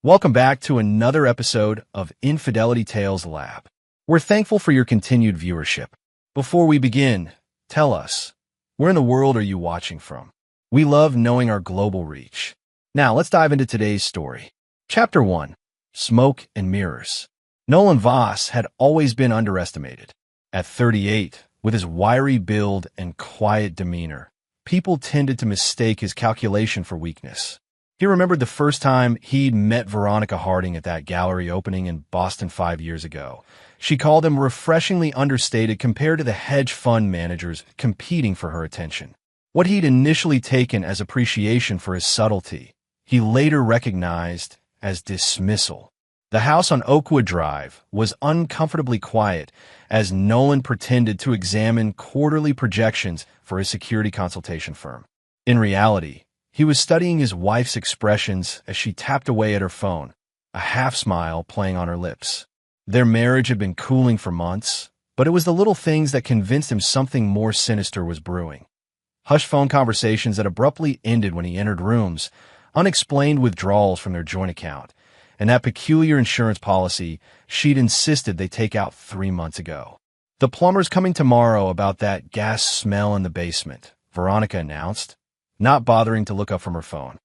Welcome back to another episode of Infidelity Tales Lab. We're thankful for your continued viewership. Before we begin, tell us, where in the world are you watching from? We love knowing our global reach. Now, let's dive into today's story. Chapter 1. Smoke and Mirrors. Nolan Voss had always been underestimated. At 38, with his wiry build and quiet demeanor, people tended to mistake his calculation for weakness. He remembered the first time he'd met Veronica Harding at that gallery opening in Boston 5 years ago. She called him refreshingly understated compared to the hedge fund managers competing for her attention. What he'd initially taken as appreciation for his subtlety, he later recognized as dismissal. The house on Oakwood Drive was uncomfortably quiet as Nolan pretended to examine quarterly projections for his security consultation firm. In reality, he was studying his wife's expressions as she tapped away at her phone, a half-smile playing on her lips. Their marriage had been cooling for months, but it was the little things that convinced him something more sinister was brewing. Hushed phone conversations that abruptly ended when he entered rooms, unexplained withdrawals from their joint account, and that peculiar insurance policy she'd insisted they take out 3 months ago. "The plumber's coming tomorrow about that gas smell in the basement," Veronica announced, not bothering to look up from her phone.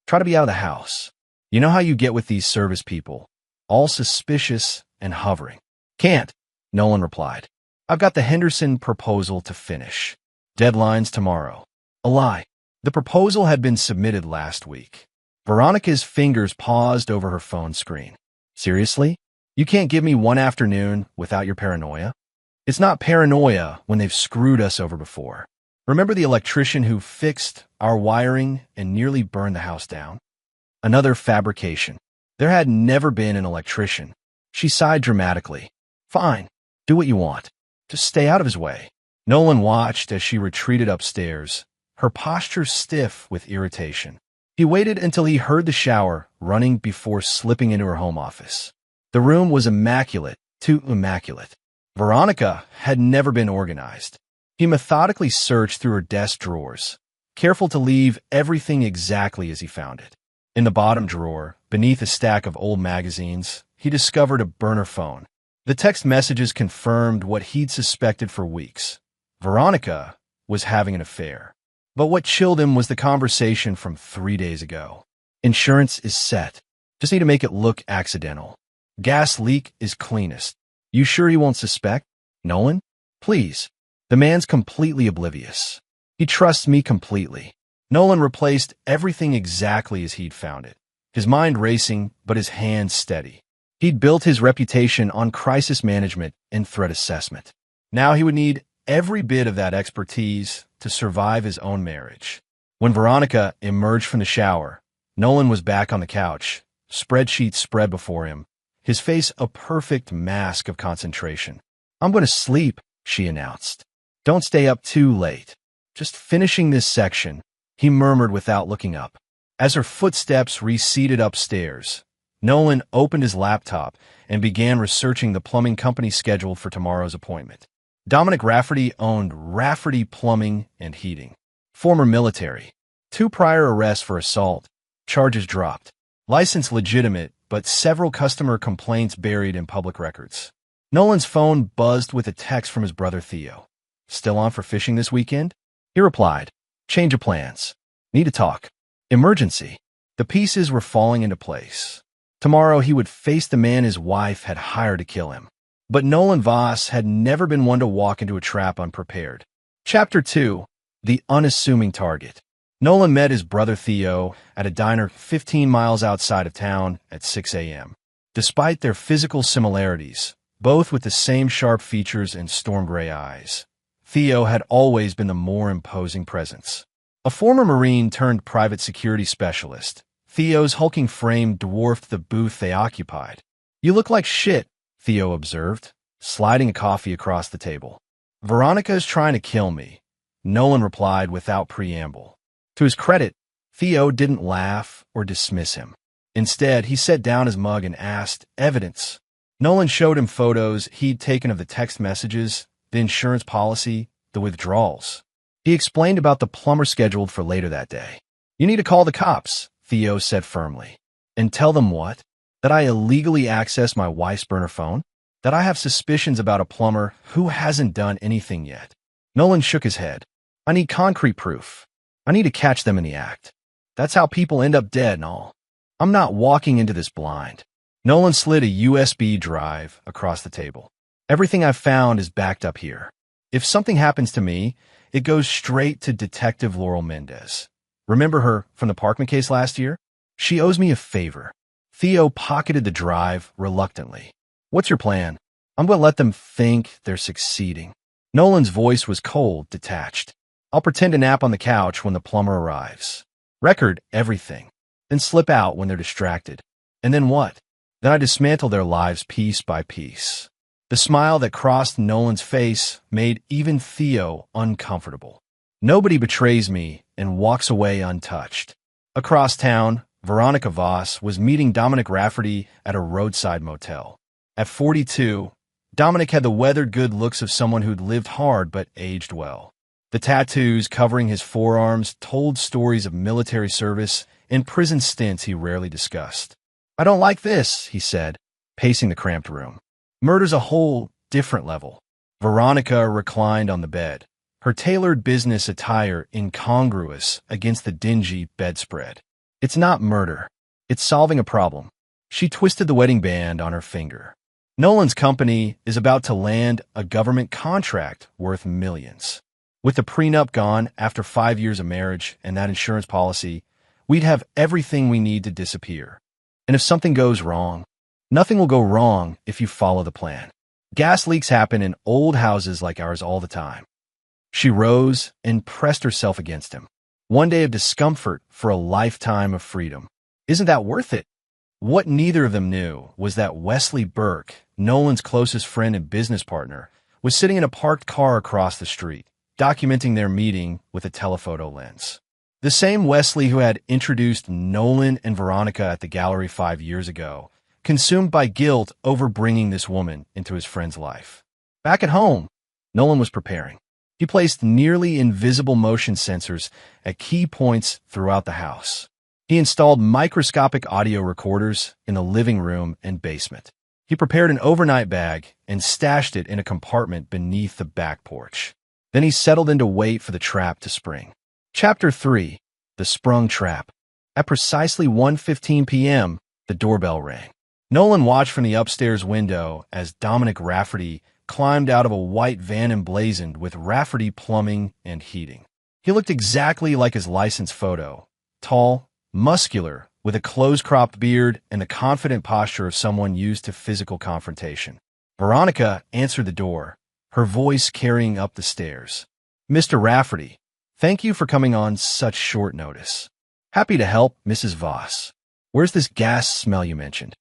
"Try to be out of the house. You know how you get with these service people, all suspicious and hovering." "Can't," Nolan replied. "I've got the Henderson proposal to finish. Deadline's tomorrow." A lie. The proposal had been submitted last week. Veronica's fingers paused over her phone screen. "Seriously? You can't give me one afternoon without your paranoia?" "It's not paranoia when they've screwed us over before. Remember the electrician who fixed our wiring and nearly burned the house down?" Another fabrication. There had never been an electrician. She sighed dramatically. "Fine. Do what you want. Just stay out of his way." Nolan watched as she retreated upstairs, her posture stiff with irritation. He waited until he heard the shower running before slipping into her home office. The room was immaculate, too immaculate. Veronica had never been organized. He methodically searched through her desk drawers, careful to leave everything exactly as he found it. In the bottom drawer, beneath a stack of old magazines, he discovered a burner phone. The text messages confirmed what he'd suspected for weeks. Veronica was having an affair. But what chilled him was the conversation from 3 days ago. "Insurance is set. Just need to make it look accidental. Gas leak is cleanest. You sure he won't suspect? Nolan? Please." The man's completely oblivious. "He trusts me completely." Nolan replaced everything exactly as he'd found it, his mind racing but his hands steady. He'd built his reputation on crisis management and threat assessment. Now he would need every bit of that expertise to survive his own marriage. When Veronica emerged from the shower, Nolan was back on the couch, spreadsheets spread before him, his face a perfect mask of concentration. "I'm going to sleep," she announced. "Don't stay up too late. Just finishing this section," he murmured without looking up. As her footsteps receded upstairs, Nolan opened his laptop and began researching the plumbing company scheduled for tomorrow's appointment. Dominic Rafferty owned Rafferty Plumbing and Heating. Former military. 2 prior arrests for assault. Charges dropped. License legitimate, but several customer complaints buried in public records. Nolan's phone buzzed with a text from his brother Theo. "Still on for fishing this weekend?" He replied, "Change of plans. Need to talk. Emergency." The pieces were falling into place. Tomorrow he would face the man his wife had hired to kill him. But Nolan Voss had never been one to walk into a trap unprepared. Chapter 2. The Unassuming Target. Nolan met his brother Theo at a diner 15 miles outside of town at 6 a.m. Despite their physical similarities, both with the same sharp features and storm gray eyes, Theo had always been the more imposing presence. A former Marine turned private security specialist, Theo's hulking frame dwarfed the booth they occupied. "You look like shit," Theo observed, sliding a coffee across the table. "Veronica is trying to kill me," Nolan replied without preamble. To his credit, Theo didn't laugh or dismiss him. Instead, he set down his mug and asked, "Evidence?" Nolan showed him photos he'd taken of the text messages, the insurance policy, the withdrawals. He explained about the plumber scheduled for later that day. "You need to call the cops," Theo said firmly. And tell them what? That I illegally access my wife's burner phone? That I have suspicions about a plumber who hasn't done anything yet? Nolan shook his head. I need concrete proof. I need to catch them in the act. That's how people end up dead and all. I'm not walking into this blind. Nolan slid a USB drive across the table. Everything I've found is backed up here. If something happens to me, it goes straight to Detective Laurel Mendez. Remember her from the Parkman case last year? She owes me a favor. Theo pocketed the drive reluctantly. What's your plan? I'm going to let them think they're succeeding. Nolan's voice was cold, detached. I'll pretend to nap on the couch when the plumber arrives. Record everything. Then slip out when they're distracted. And then what? Then I dismantle their lives piece by piece. The smile that crossed Nolan's face made even Theo uncomfortable. Nobody betrays me and walks away untouched. Across town, Veronica Voss was meeting Dominic Rafferty at a roadside motel. At 42, Dominic had the weathered good looks of someone who'd lived hard but aged well. The tattoos covering his forearms told stories of military service and prison stints he rarely discussed. I don't like this, he said, pacing the cramped room. Murder's a whole different level. Veronica reclined on the bed, her tailored business attire incongruous against the dingy bedspread. It's not murder. It's solving a problem. She twisted the wedding band on her finger. Nolan's company is about to land a government contract worth millions. With the prenup gone after 5 years of marriage and that insurance policy, we'd have everything we need to disappear. And if something goes wrong, nothing will go wrong if you follow the plan. Gas leaks happen in old houses like ours all the time. She rose and pressed herself against him. One day of discomfort for a lifetime of freedom. Isn't that worth it? What neither of them knew was that Wesley Burke, Nolan's closest friend and business partner, was sitting in a parked car across the street, documenting their meeting with a telephoto lens. The same Wesley who had introduced Nolan and Veronica at the gallery 5 years ago, consumed by guilt over bringing this woman into his friend's life. Back at home, Nolan was preparing. He placed nearly invisible motion sensors at key points throughout the house. He installed microscopic audio recorders in the living room and basement. He prepared an overnight bag and stashed it in a compartment beneath the back porch. Then he settled in to wait for the trap to spring. Chapter 3. The Sprung Trap. At precisely 1:15 p.m., the doorbell rang. Nolan watched from the upstairs window as Dominic Rafferty climbed out of a white van emblazoned with Rafferty Plumbing and Heating. He looked exactly like his license photo, tall, muscular, with a close-cropped beard and the confident posture of someone used to physical confrontation. Veronica answered the door, her voice carrying up the stairs. Mr. Rafferty, thank you for coming on such short notice. Happy to help, Mrs. Voss. Where's this gas smell you mentioned?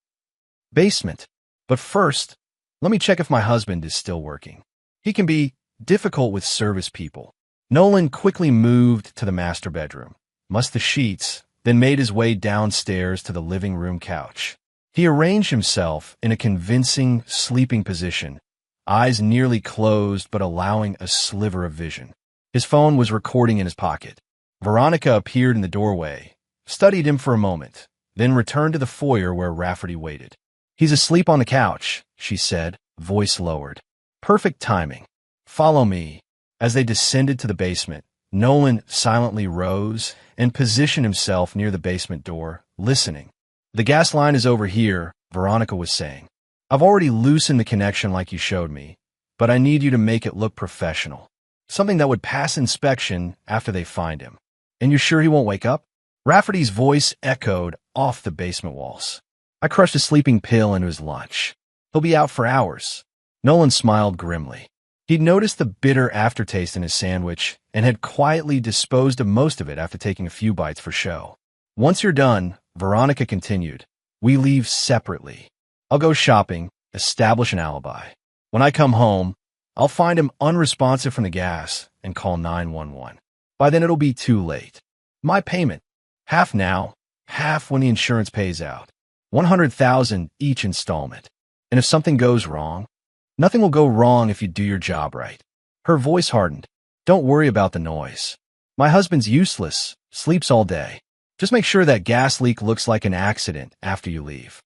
Basement. But first, let me check if my husband is still working. He can be difficult with service people. Nolan quickly moved to the master bedroom, mussed the sheets, then made his way downstairs to the living room couch. He arranged himself in a convincing sleeping position, eyes nearly closed but allowing a sliver of vision. His phone was recording in his pocket. Veronica appeared in the doorway, studied him for a moment, then returned to the foyer where Rafferty waited. He's asleep on the couch, she said, voice lowered. Perfect timing. Follow me. As they descended to the basement, Nolan silently rose and positioned himself near the basement door, listening. The gas line is over here, Veronica was saying. I've already loosened the connection like you showed me, but I need you to make it look professional. Something that would pass inspection after they find him. And you're sure he won't wake up? Rafferty's voice echoed off the basement walls. I crushed a sleeping pill into his lunch. He'll be out for hours. Nolan smiled grimly. He'd noticed the bitter aftertaste in his sandwich and had quietly disposed of most of it after taking a few bites for show. Once you're done, Veronica continued, we leave separately. I'll go shopping, establish an alibi. When I come home, I'll find him unresponsive from the gas and call 911. By then it'll be too late. My payment, half now, half when the insurance pays out. $100,000 each installment. And if something goes wrong, nothing will go wrong if you do your job right. Her voice hardened. Don't worry about the noise. My husband's useless, sleeps all day. Just make sure that gas leak looks like an accident after you leave.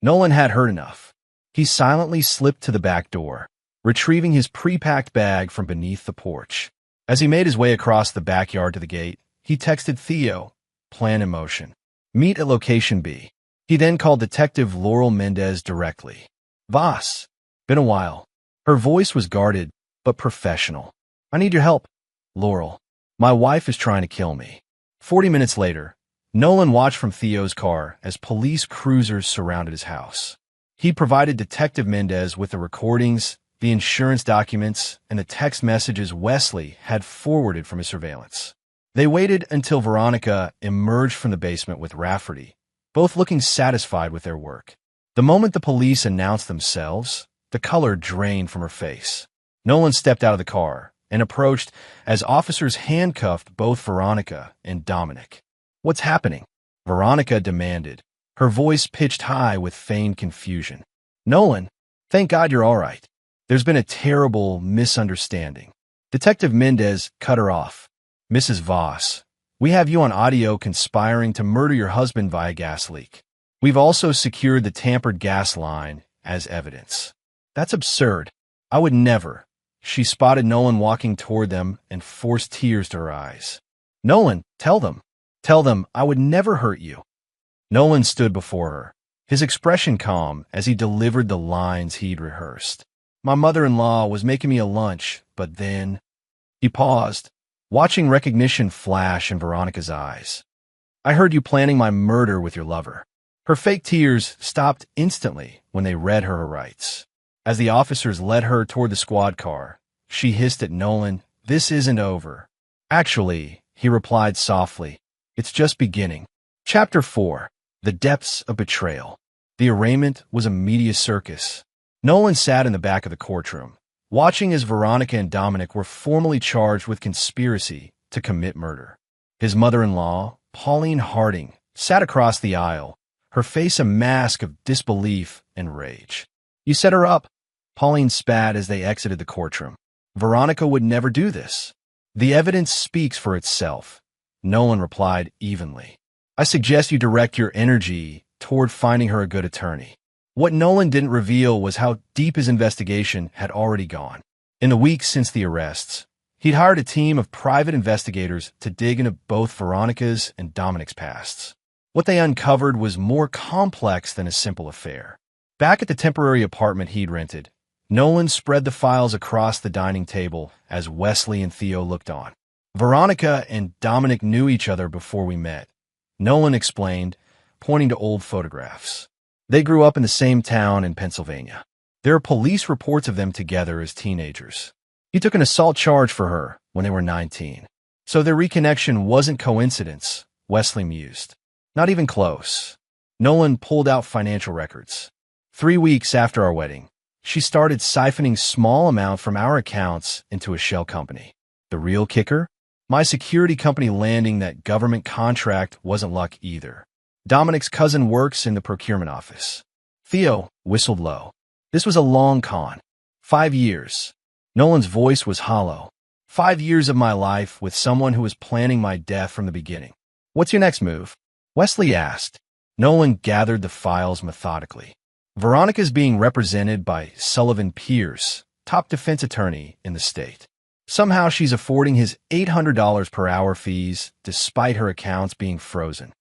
Nolan had heard enough. He silently slipped to the back door, retrieving his pre-packed bag from beneath the porch. As he made his way across the backyard to the gate, he texted Theo, plan in motion. Meet at location B. He then called Detective Laurel Mendez directly. Boss, been a while. Her voice was guarded, but professional. I need your help. Laurel, my wife is trying to kill me. 40 minutes later, Nolan watched from Theo's car as police cruisers surrounded his house. He provided Detective Mendez with the recordings, the insurance documents, and the text messages Wesley had forwarded from his surveillance. They waited until Veronica emerged from the basement with Rafferty, both looking satisfied with their work. The moment the police announced themselves, the color drained from her face. Nolan stepped out of the car and approached as officers handcuffed both Veronica and Dominic. What's happening? Veronica demanded, her voice pitched high with feigned confusion. Nolan, thank God you're all right. There's been a terrible misunderstanding. Detective Mendez cut her off. Mrs. Voss, we have you on audio conspiring to murder your husband via gas leak. We've also secured the tampered gas line as evidence. That's absurd. I would never. She spotted Nolan walking toward them and forced tears to her eyes. Nolan, tell them. Tell them I would never hurt you. Nolan stood before her, his expression calm as he delivered the lines he'd rehearsed. My mother-in-law was making me a lunch, but then... He paused, watching recognition flash in Veronica's eyes. I heard you planning my murder with your lover. Her fake tears stopped instantly when they read her rights. As the officers led her toward the squad car, she hissed at Nolan, this isn't over. Actually, he replied softly, it's just beginning. Chapter 4. The Depths of Betrayal. The arraignment was a media circus. Nolan sat in the back of the courtroom, watching as Veronica and Dominic were formally charged with conspiracy to commit murder. His mother-in-law, Pauline Harding, sat across the aisle, her face a mask of disbelief and rage. You set her up, Pauline spat as they exited the courtroom. Veronica would never do this. The evidence speaks for itself, Nolan replied evenly. I suggest you direct your energy toward finding her a good attorney. What Nolan didn't reveal was how deep his investigation had already gone. In the weeks since the arrests, he'd hired a team of private investigators to dig into both Veronica's and Dominic's pasts. What they uncovered was more complex than a simple affair. Back at the temporary apartment he'd rented, Nolan spread the files across the dining table as Wesley and Theo looked on. Veronica and Dominic knew each other before we met, Nolan explained, pointing to old photographs. They grew up in the same town in Pennsylvania. There are police reports of them together as teenagers. He took an assault charge for her when they were 19. So their reconnection wasn't coincidence, Wesley mused. Not even close. Nolan pulled out financial records. 3 weeks after our wedding, she started siphoning small amounts from our accounts into a shell company. The real kicker? My security company landing that government contract wasn't luck either. Dominic's cousin works in the procurement office. Theo whistled low. This was a long con. 5 years. Nolan's voice was hollow. 5 years of my life with someone who was planning my death from the beginning. What's your next move? Wesley asked. Nolan gathered the files methodically. Veronica's being represented by Sullivan Pierce, top defense attorney in the state. Somehow she's affording his $800 per hour fees despite her accounts being frozen.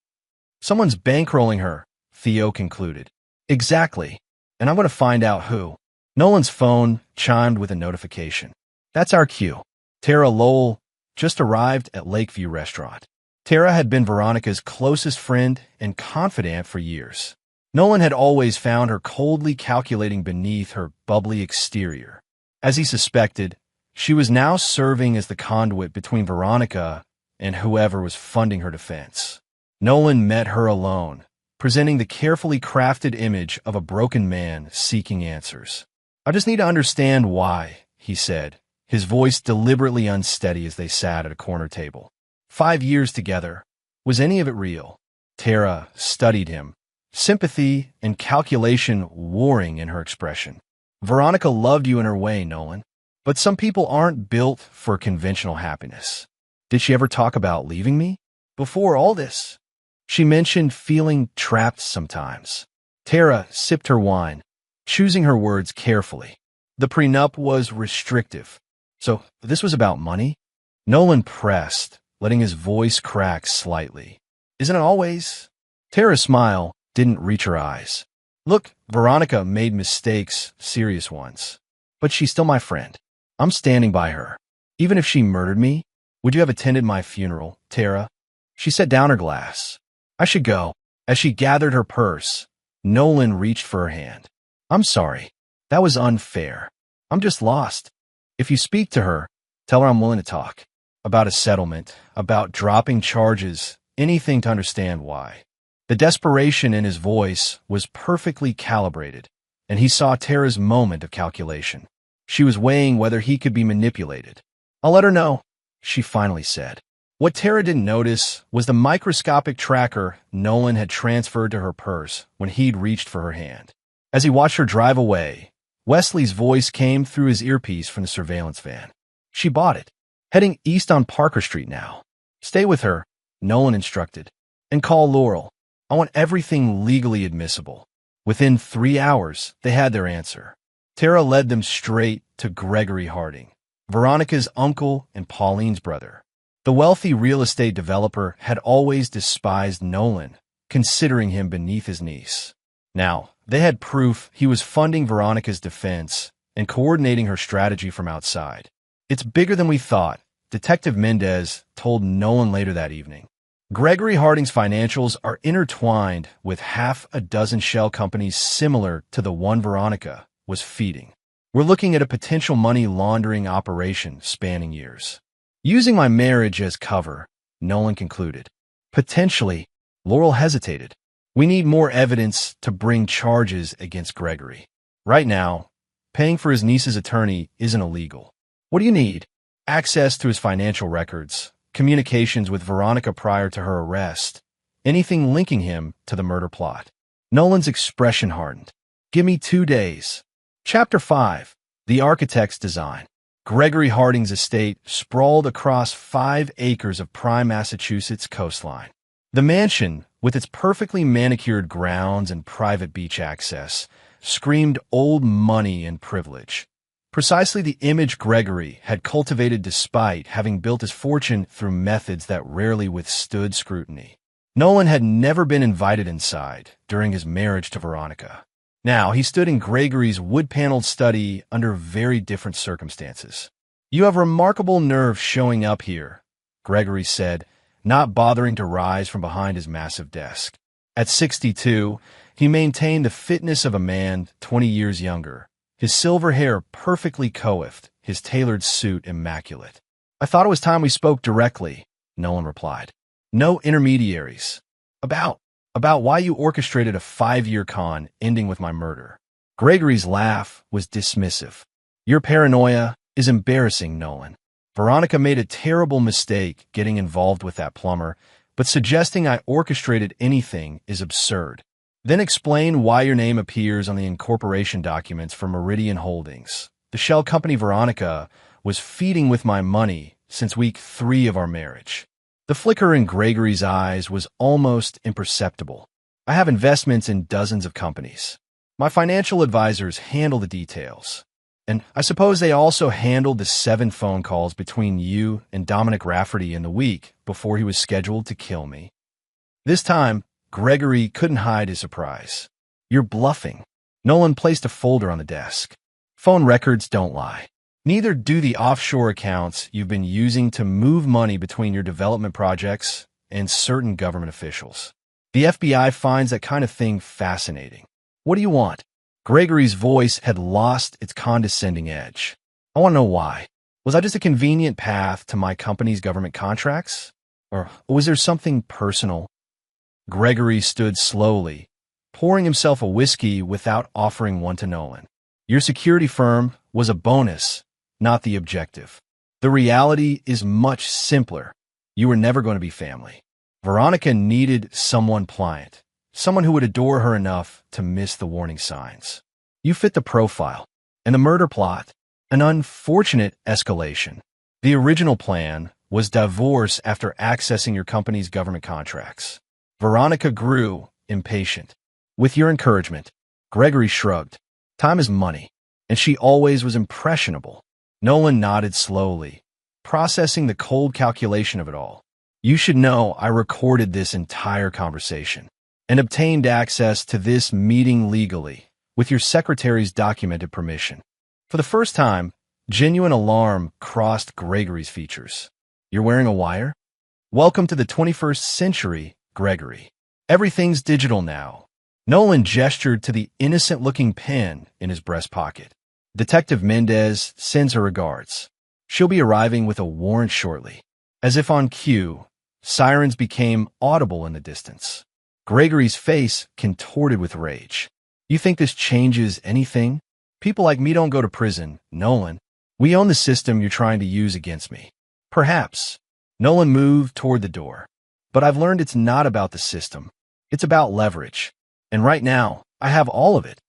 Someone's bankrolling her, Theo concluded. Exactly. And I'm going to find out who. Nolan's phone chimed with a notification. That's our cue. Tara Lowell just arrived at Lakeview Restaurant. Tara had been Veronica's closest friend and confidant for years. Nolan had always found her coldly calculating beneath her bubbly exterior. As he suspected, she was now serving as the conduit between Veronica and whoever was funding her defense. Nolan met her alone, presenting the carefully crafted image of a broken man seeking answers. I just need to understand why, he said, his voice deliberately unsteady as they sat at a corner table. 5 years together. Was any of it real? Tara studied him, sympathy and calculation warring in her expression. Veronica loved you in her way, Nolan. But some people aren't built for conventional happiness. Did she ever talk about leaving me? Before all this? She mentioned feeling trapped sometimes. Tara sipped her wine, choosing her words carefully. The prenup was restrictive. So this was about money? Nolan pressed, letting his voice crack slightly. Isn't it always? Tara's smile didn't reach her eyes. Look, Veronica made mistakes, serious ones. But she's still my friend. I'm standing by her. Even if she murdered me, would you have attended my funeral, Tara? She set down her glass. I should go. As she gathered her purse, Nolan reached for her hand. I'm sorry. That was unfair. I'm just lost. If you speak to her, tell her I'm willing to talk. About a settlement, about dropping charges, anything to understand why. The desperation in his voice was perfectly calibrated, and he saw Tara's moment of calculation. She was weighing whether he could be manipulated. I'll let her know, she finally said. What Tara didn't notice was the microscopic tracker Nolan had transferred to her purse when he'd reached for her hand. As he watched her drive away, Wesley's voice came through his earpiece from the surveillance van. She bought it. Heading east on Parker Street now. Stay with her, Nolan instructed, and call Laurel. I want everything legally admissible. Within 3 hours, they had their answer. Tara led them straight to Gregory Harding, Veronica's uncle and Pauline's brother. The wealthy real estate developer had always despised Nolan, considering him beneath his niece. Now, they had proof he was funding Veronica's defense and coordinating her strategy from outside. It's bigger than we thought, Detective Mendez told Nolan later that evening. Gregory Harding's financials are intertwined with half a dozen shell companies similar to the one Veronica was feeding. We're looking at a potential money laundering operation spanning years. Using my marriage as cover, Nolan concluded. Potentially, Laurel hesitated. We need more evidence to bring charges against Gregory. Right now, paying for his niece's attorney isn't illegal. What do you need? Access to his financial records, communications with Veronica prior to her arrest, anything linking him to the murder plot. Nolan's expression hardened. Give me 2 days. Chapter 5. The Architect's Design. Gregory Harding's estate sprawled across 5 acres of prime Massachusetts coastline. The mansion, with its perfectly manicured grounds and private beach access, screamed old money and privilege. Precisely the image Gregory had cultivated despite having built his fortune through methods that rarely withstood scrutiny. Nolan had never been invited inside during his marriage to Veronica. Now, he stood in Gregory's wood-paneled study under very different circumstances. You have remarkable nerve showing up here, Gregory said, not bothering to rise from behind his massive desk. At 62, he maintained the fitness of a man 20 years younger, his silver hair perfectly coiffed, his tailored suit immaculate. I thought it was time we spoke directly, Nolan replied. No intermediaries. About why you orchestrated a 5-year con ending with my murder. Gregory's laugh was dismissive. Your paranoia is embarrassing, Nolan. Veronica made a terrible mistake getting involved with that plumber, but suggesting I orchestrated anything is absurd. Then explain why your name appears on the incorporation documents for Meridian Holdings. The shell company Veronica was feeding with my money since week 3 of our marriage. The flicker in Gregory's eyes was almost imperceptible. I have investments in dozens of companies. My financial advisors handle the details. And I suppose they also handled the 7 phone calls between you and Dominic Rafferty in the week before he was scheduled to kill me. This time, Gregory couldn't hide his surprise. You're bluffing. Nolan placed a folder on the desk. Phone records don't lie. Neither do the offshore accounts you've been using to move money between your development projects and certain government officials. The FBI finds that kind of thing fascinating. What do you want? Gregory's voice had lost its condescending edge. I want to know why. Was I just a convenient path to my company's government contracts? Or was there something personal? Gregory stood slowly, pouring himself a whiskey without offering one to Nolan. Your security firm was a bonus, not the objective. The reality is much simpler. You were never going to be family. Veronica needed someone pliant, someone who would adore her enough to miss the warning signs. You fit the profile. And the murder plot, an unfortunate escalation. The original plan was divorce after accessing your company's government contracts. Veronica grew impatient. With your encouragement, Gregory shrugged. Time is money, and she always was impressionable. Nolan nodded slowly, processing the cold calculation of it all. You should know I recorded this entire conversation and obtained access to this meeting legally, with your secretary's documented permission. For the first time, genuine alarm crossed Gregory's features. You're wearing a wire? Welcome to the 21st century, Gregory. Everything's digital now. Nolan gestured to the innocent-looking pen in his breast pocket. Detective Mendez sends her regards. She'll be arriving with a warrant shortly. As if on cue, sirens became audible in the distance. Gregory's face contorted with rage. You think this changes anything? People like me don't go to prison, Nolan. We own the system you're trying to use against me. Perhaps. Nolan moved toward the door. But I've learned it's not about the system. It's about leverage. And right now, I have all of it.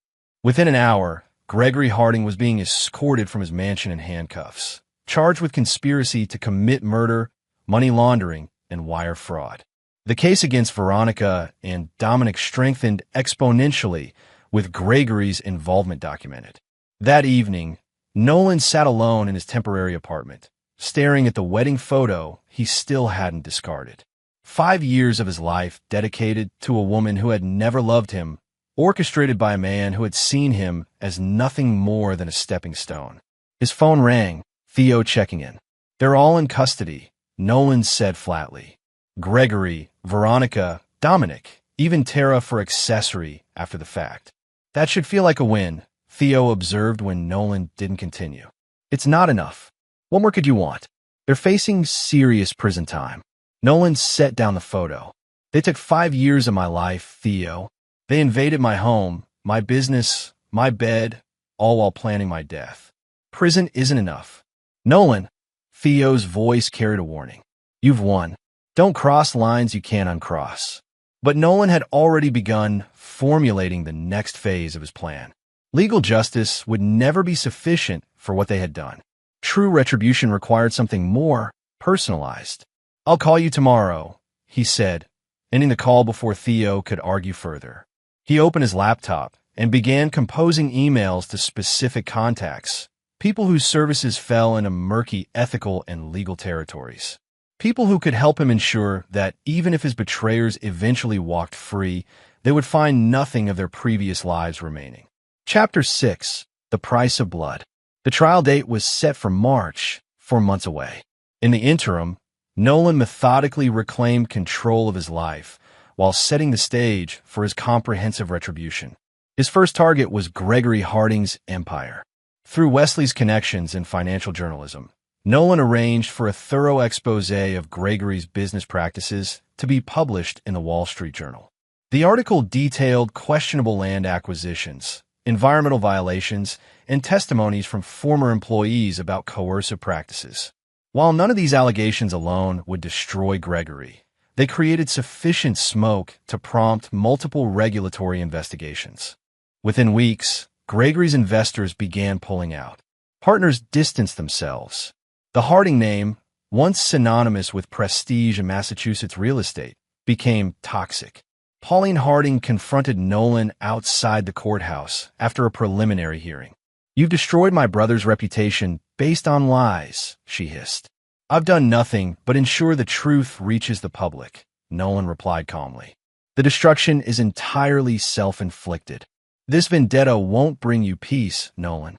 Within an hour, Gregory Harding was being escorted from his mansion in handcuffs, charged with conspiracy to commit murder, money laundering, and wire fraud. The case against Veronica and Dominic strengthened exponentially with Gregory's involvement documented. That evening, Nolan sat alone in his temporary apartment, staring at the wedding photo he still hadn't discarded. 5 years of his life dedicated to a woman who had never loved him, orchestrated by a man who had seen him as nothing more than a stepping stone. His phone rang, Theo checking in. They're all in custody, Nolan said flatly. Gregory, Veronica, Dominic, even Tara for accessory after the fact. That should feel like a win, Theo observed when Nolan didn't continue. It's not enough. What more could you want? They're facing serious prison time. Nolan set down the photo. They took 5 years of my life, Theo. They invaded my home, my business, my bed, all while planning my death. Prison isn't enough. Nolan, Theo's voice carried a warning. You've won. Don't cross lines you can't uncross. But Nolan had already begun formulating the next phase of his plan. Legal justice would never be sufficient for what they had done. True retribution required something more personalized. I'll call you tomorrow, he said, ending the call before Theo could argue further. He opened his laptop and began composing emails to specific contacts, people whose services fell into murky ethical and legal territories. People who could help him ensure that even if his betrayers eventually walked free, they would find nothing of their previous lives remaining. Chapter 6. The Price of Blood. The trial date was set for March, 4 months away. In the interim, Nolan methodically reclaimed control of his life while setting the stage for his comprehensive retribution. His first target was Gregory Harding's empire. Through Wesley's connections in financial journalism, Nolan arranged for a thorough expose of Gregory's business practices to be published in the Wall Street Journal. The article detailed questionable land acquisitions, environmental violations, and testimonies from former employees about coercive practices. While none of these allegations alone would destroy Gregory, they created sufficient smoke to prompt multiple regulatory investigations. Within weeks, Gregory's investors began pulling out. Partners distanced themselves. The Harding name, once synonymous with prestige in Massachusetts real estate, became toxic. Pauline Harding confronted Nolan outside the courthouse after a preliminary hearing. You've destroyed my brother's reputation based on lies, she hissed. I've done nothing but ensure the truth reaches the public, Nolan replied calmly. The destruction is entirely self-inflicted. This vendetta won't bring you peace, Nolan.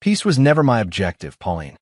Peace was never my objective, Pauline.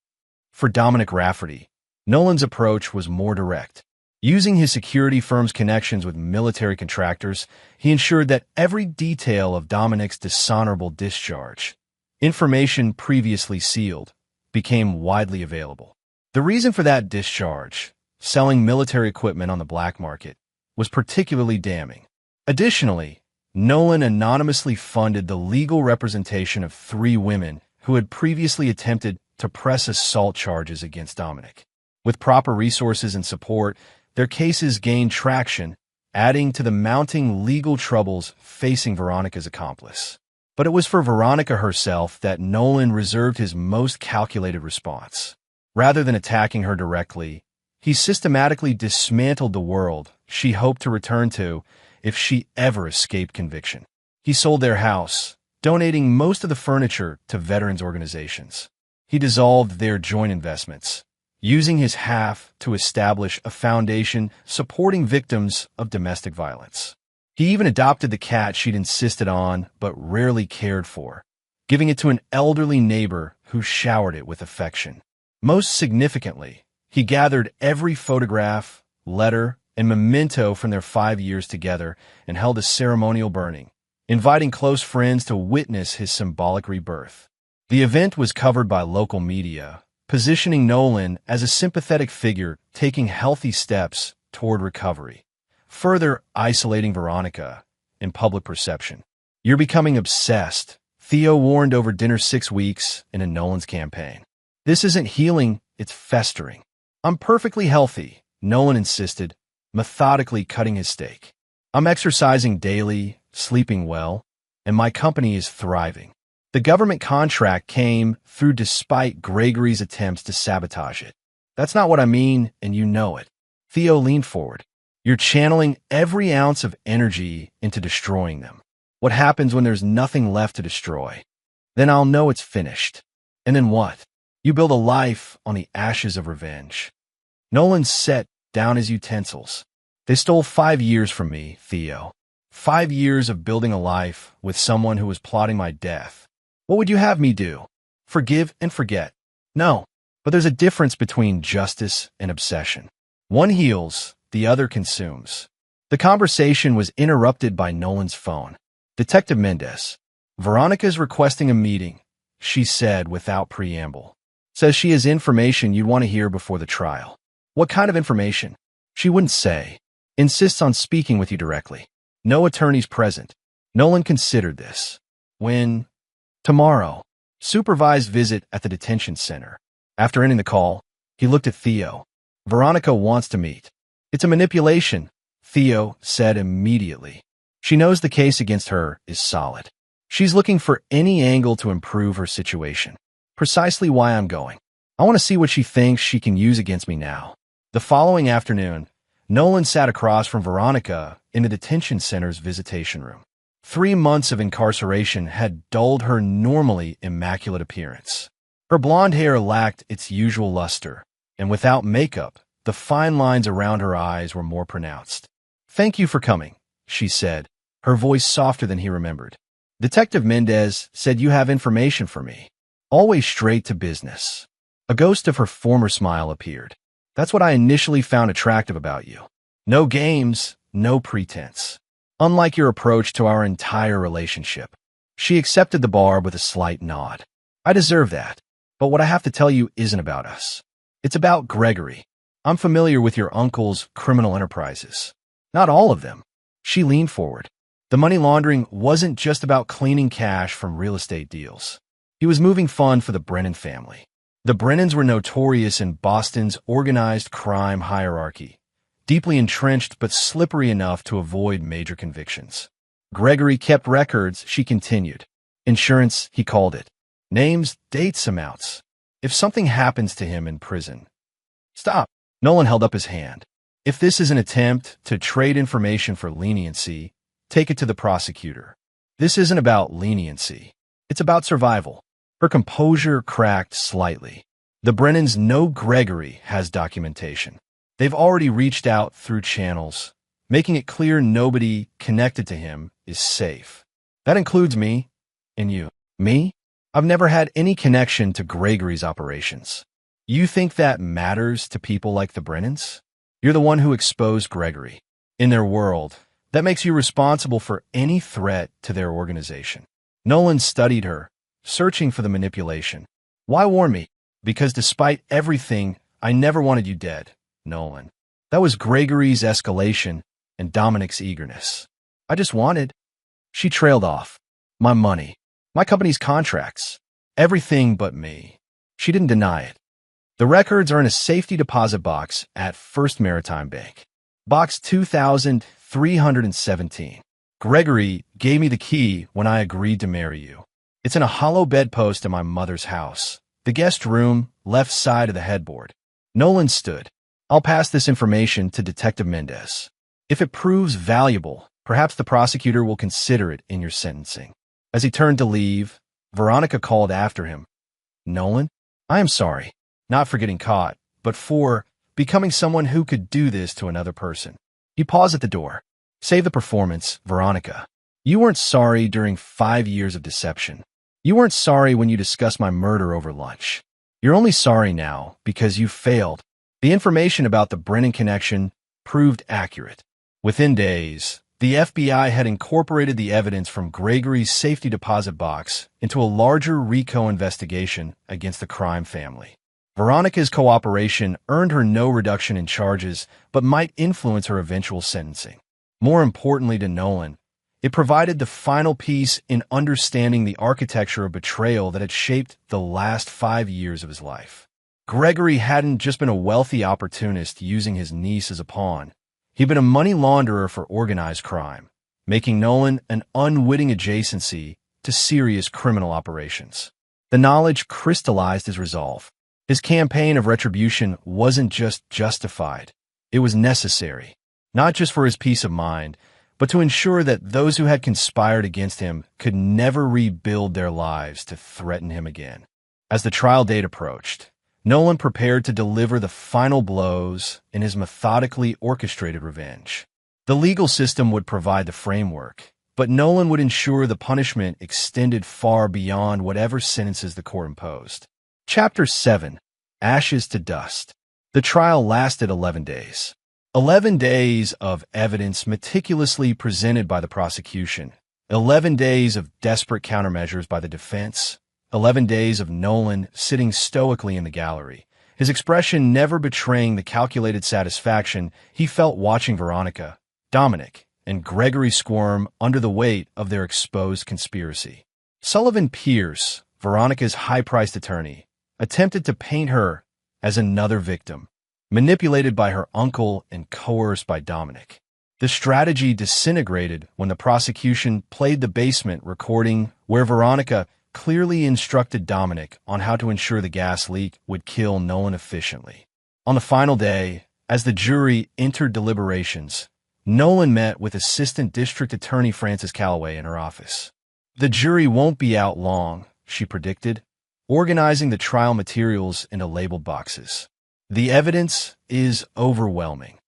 For Dominic Rafferty, Nolan's approach was more direct. Using his security firm's connections with military contractors, he ensured that every detail of Dominic's dishonorable discharge, information previously sealed, became widely available. The reason for that discharge, selling military equipment on the black market, was particularly damning. Additionally, Nolan anonymously funded the legal representation of 3 women who had previously attempted to press assault charges against Dominic. With proper resources and support, their cases gained traction, adding to the mounting legal troubles facing Veronica's accomplice. But it was for Veronica herself that Nolan reserved his most calculated response. Rather than attacking her directly, he systematically dismantled the world she hoped to return to if she ever escaped conviction. He sold their house, donating most of the furniture to veterans organizations. He dissolved their joint investments, using his half to establish a foundation supporting victims of domestic violence. He even adopted the cat she'd insisted on but rarely cared for, giving it to an elderly neighbor who showered it with affection. Most significantly, he gathered every photograph, letter, and memento from their 5 years together and held a ceremonial burning, inviting close friends to witness his symbolic rebirth. The event was covered by local media, positioning Nolan as a sympathetic figure taking healthy steps toward recovery, further isolating Veronica in public perception. "You're becoming obsessed," Theo warned over dinner 6 weeks into Nolan's campaign. "This isn't healing, it's festering." "I'm perfectly healthy," Nolan insisted, methodically cutting his steak. "I'm exercising daily, sleeping well, and my company is thriving. The government contract came through despite Gregory's attempts to sabotage it. That's not what I mean, and you know it." Theo leaned forward. "You're channeling every ounce of energy into destroying them. What happens when there's nothing left to destroy? Then I'll know it's finished. And then what? You build a life on the ashes of revenge." Nolan set down his utensils. "They stole 5 years from me, Theo. 5 years of building a life with someone who was plotting my death. What would you have me do? Forgive and forget? No, but there's a difference between justice and obsession. One heals, the other consumes." The conversation was interrupted by Nolan's phone. "Detective Mendez, Veronica's requesting a meeting," she said without preamble. "Says she has information you'd want to hear before the trial." "What kind of information?" "She wouldn't say. Insists on speaking with you directly. No attorneys present." Nolan considered this. "When?" "Tomorrow. Supervised visit at the detention center." After ending the call, he looked at Theo. "Veronica wants to meet." "It's a manipulation," Theo said immediately. "She knows the case against her is solid. She's looking for any angle to improve her situation. Precisely why I'm going. I want to see what she thinks she can use against me now." The following afternoon, Nolan sat across from Veronica in the detention center's visitation room. 3 months of incarceration had dulled her normally immaculate appearance. Her blonde hair lacked its usual luster, and without makeup, the fine lines around her eyes were more pronounced. "Thank you for coming," she said, her voice softer than he remembered. "Detective Mendez said you have information for me. Always straight to business." A ghost of her former smile appeared. "That's what I initially found attractive about you. No games, no pretense. Unlike your approach to our entire relationship." She accepted the barb with a slight nod. "I deserve that. But what I have to tell you isn't about us. It's about Gregory. I'm familiar with your uncle's criminal enterprises. Not all of them." She leaned forward. The money laundering wasn't just about cleaning cash from real estate deals. He was moving funds for the Brennan family. The Brennans were notorious in Boston's organized crime hierarchy, deeply entrenched but slippery enough to avoid major convictions. Gregory kept records, she continued. Insurance, he called it. Names, dates, amounts. If something happens to him in prison. Stop. Nolan held up his hand. If this is an attempt to trade information for leniency, take it to the prosecutor. This isn't about leniency. It's about survival. Her composure cracked slightly. The Brennans know Gregory has documentation. They've already reached out through channels, making it clear nobody connected to him is safe. That includes me and you. Me? I've never had any connection to Gregory's operations. You think that matters to people like the Brennans? You're the one who exposed Gregory. In their world, that makes you responsible for any threat to their organization. Nolan studied her, searching for the manipulation. Why warn me? Because despite everything, I never wanted you dead, Nolan. That was Gregory's escalation and Dominic's eagerness. I just wanted. She trailed off. My money. My company's contracts. Everything but me. She didn't deny it. The records are in a safety deposit box at First Maritime Bank. Box 2317. Gregory gave me the key when I agreed to marry you. It's in a hollow bedpost in my mother's house. The guest room, left side of the headboard. Nolan stood. I'll pass this information to Detective Mendez. If it proves valuable, perhaps the prosecutor will consider it in your sentencing. As he turned to leave, Veronica called after him. Nolan, I am sorry, not for getting caught, but for becoming someone who could do this to another person. He paused at the door. Save the performance, Veronica. You weren't sorry during 5 years of deception. You weren't sorry when you discussed my murder over lunch. You're only sorry now because you failed. The information about the Brennan connection proved accurate. Within days, the FBI had incorporated the evidence from Gregory's safety deposit box into a larger RICO investigation against the crime family. Veronica's cooperation earned her no reduction in charges, but might influence her eventual sentencing. More importantly to Nolan, it provided the final piece in understanding the architecture of betrayal that had shaped the last 5 years of his life. Gregory hadn't just been a wealthy opportunist using his niece as a pawn. He'd been a money launderer for organized crime, making Nolan an unwitting adjacency to serious criminal operations. The knowledge crystallized his resolve. His campaign of retribution wasn't just justified. It was necessary, not just for his peace of mind, but to ensure that those who had conspired against him could never rebuild their lives to threaten him again. As the trial date approached, Nolan prepared to deliver the final blows in his methodically orchestrated revenge. The legal system would provide the framework, but Nolan would ensure the punishment extended far beyond whatever sentences the court imposed. Chapter 7. Ashes to Dust. The trial lasted 11 days. 11 days of evidence meticulously presented by the prosecution. 11 days of desperate countermeasures by the defense. 11 days of Nolan sitting stoically in the gallery, his expression never betraying the calculated satisfaction he felt watching Veronica, Dominic, and Gregory squirm under the weight of their exposed conspiracy. Sullivan Pierce, Veronica's high-priced attorney, attempted to paint her as another victim, manipulated by her uncle and coerced by Dominic. The strategy disintegrated when the prosecution played the basement recording where Veronica clearly instructed Dominic on how to ensure the gas leak would kill Nolan efficiently. On the final day, as the jury entered deliberations, Nolan met with Assistant District Attorney Frances Calloway in her office. The jury won't be out long, she predicted, organizing the trial materials into labeled boxes. The evidence is overwhelming.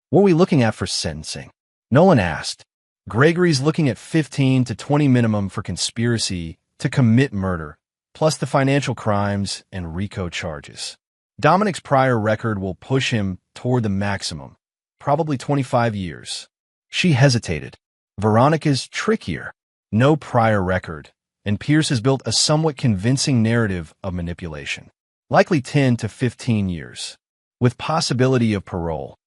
What are we looking at for sentencing? Nolan asked. Gregory's looking at 15 to 20 minimum for conspiracy to commit murder, plus the financial crimes and RICO charges. Dominic's prior record will push him toward the maximum, probably 25 years. She hesitated. Veronica's trickier. No prior record, and Pierce has built a somewhat convincing narrative of manipulation. Likely 10 to 15 years, with possibility of parole.